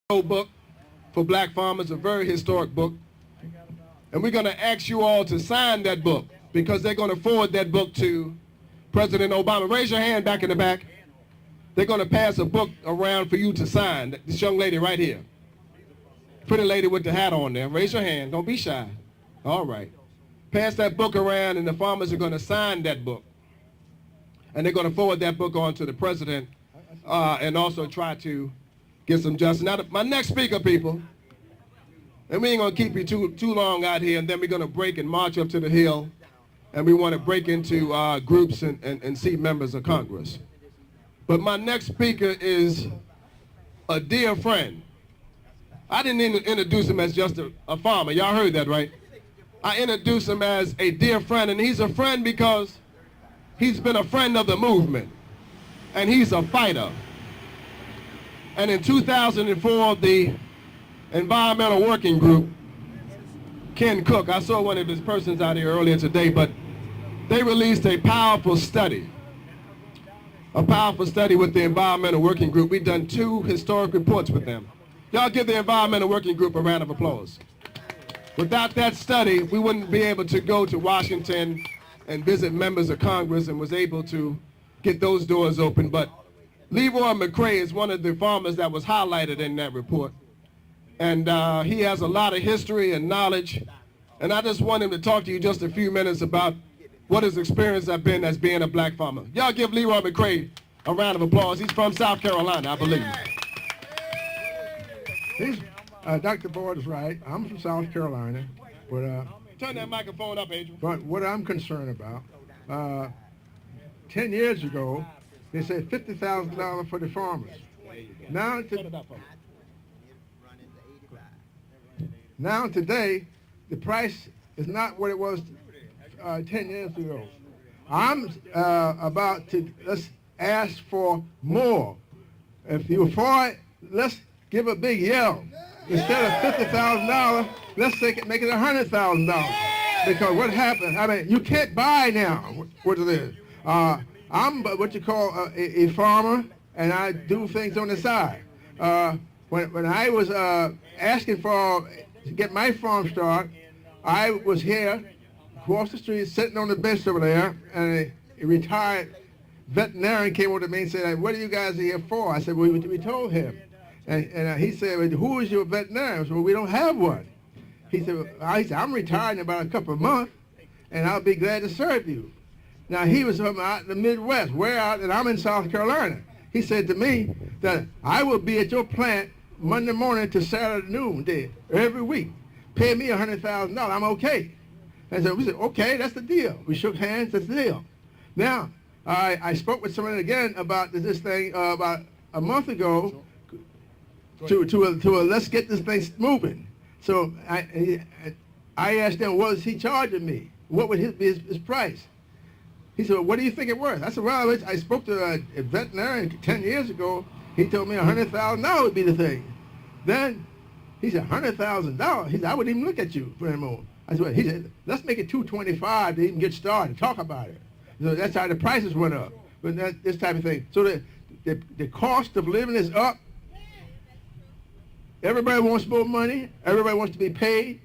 book for black farmers, a very historic book. And we're going to ask you all to sign that book because they're going to forward that book to President Obama. Raise your hand back in the back. They're going to pass a book around for you to sign. This young lady right here. Pretty lady with the hat on there. Raise your hand. Don't be shy. All right. Pass that book around, and the farmers are going to sign that book. And they're going to forward that book on to the president and also try to get some justice. Now, my next speaker, people, and we ain't going to keep you too long out here, and then we're going to break and march up to the Hill, and we want to break into groups and see members of Congress. But my next speaker is a dear friend. I didn't introduce him as just a farmer. Y'all heard that, right? I introduced him as a dear friend, and he's a friend because he's been a friend of the movement, and he's a fighter. And in 2004, the Environmental Working Group, Ken Cook, I saw one of his persons out here earlier today, but they released a powerful study with the Environmental Working Group. We've done 2 historic reports with them. Y'all give the Environmental Working Group a round of applause. Without that study, we wouldn't be able to go to Washington and visit members of Congress and was able to get those doors open. But Leroy McCray is one of the farmers that was highlighted in that report. And he has a lot of history and knowledge. And I just want him to talk to you just a few minutes about what his experience has been as being a black farmer. Y'all give Leroy McCray a round of applause. He's from South Carolina, I believe. Dr. Boyd is right. I'm from South Carolina. But, turn that microphone up, Adrian. But what I'm concerned about, 10 years ago, they said $50,000 for the farmers. Now today, the price is not what it was 10 years ago. I'm about to, let's ask for more. If you're for it, let's give a big yell. Instead of $50,000, let's make it $100,000. Because what happened, I mean, you can't buy now what it is. I'm what you call a farmer, and I do things on the side. When I was asking to get my farm started, I was here, across the street, sitting on the bench over there, and a retired veterinarian came over to me and said, "What are you guys here for?" I said, "Well, we told him." And he said, "Well, who is your veterinarian?" I said, "Well, we don't have one." He said, "I'm retiring in about a couple of months, and I'll be glad to serve you." Now, he was from out in the Midwest, and I'm in South Carolina. He said to me that I will be at your plant Monday morning to Saturday noon day every week. Pay me $100,000. I'm okay. And so we said, okay, that's the deal. We shook hands, that's the deal. Now, I spoke with someone again about this thing about a month ago to let's get this thing moving. So I asked him, what was he charging me? What would be his price? He said, well, what do you think it worth? I said, well, I spoke to a veterinarian 10 years ago. He told me $100,000 would be the thing. Then he said, $100,000? He said, I wouldn't even look at you for anymore. I said, well, he said, let's make it $225 to even get started, talk about it. So that's how the prices went up, but this type of thing. So the cost of living is up. Everybody wants more money. Everybody wants to be paid.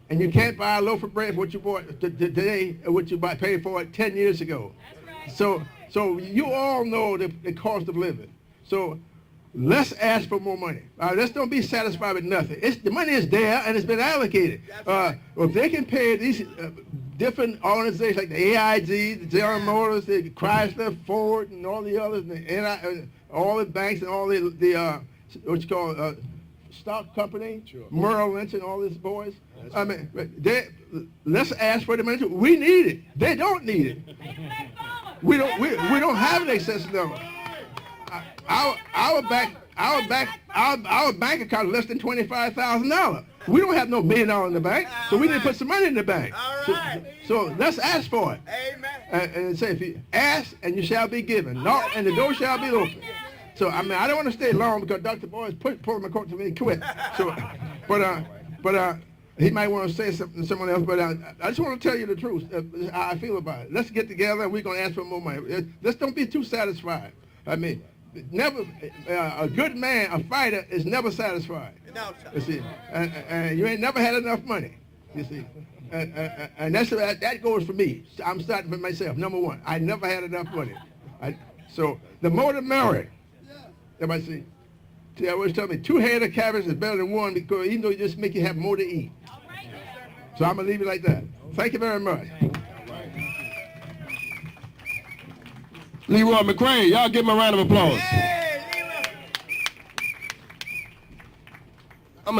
And you can't buy a loaf of bread for what you bought today or what you paid for it 10 years ago. So you all know the cost of living. So let's ask for more money. Let's don't be satisfied with nothing. The money is there and it's been allocated. If they can pay these different organizations like the AIG, the General Motors, the Chrysler, Ford, and all the others, and all the banks and all the what you call stock company, sure. Merrill Lynch and all these boys. I mean, let's ask for the money. We need it. They don't need it. We don't have an excess number. Our bank account is less than $25,000. We don't have no $1 million in the bank, so we need to put some money in the bank. So let's ask for it. Amen. And say, if you ask, and you shall be given. Knock, and the door shall be open. So I mean, I don't want to stay long because Dr. Boyd is pulling my coat to me quick. So, but he might want to say something to someone else. But I just want to tell you the truth. How I feel about it. Let's get together and we're going to ask for more money. Let's don't be too satisfied. I mean, never, a good man, a fighter, is never satisfied. You see, and you ain't never had enough money. You see, and that goes for me. I'm starting for myself. Number one, I never had enough money. So the more the merrier. Everybody see, I always tell me 2 head of cabbage is better than 1 because even though it just make you have more to eat. So I'm gonna leave it like that. Thank you very much. Leroy McCray, y'all give him a round of applause.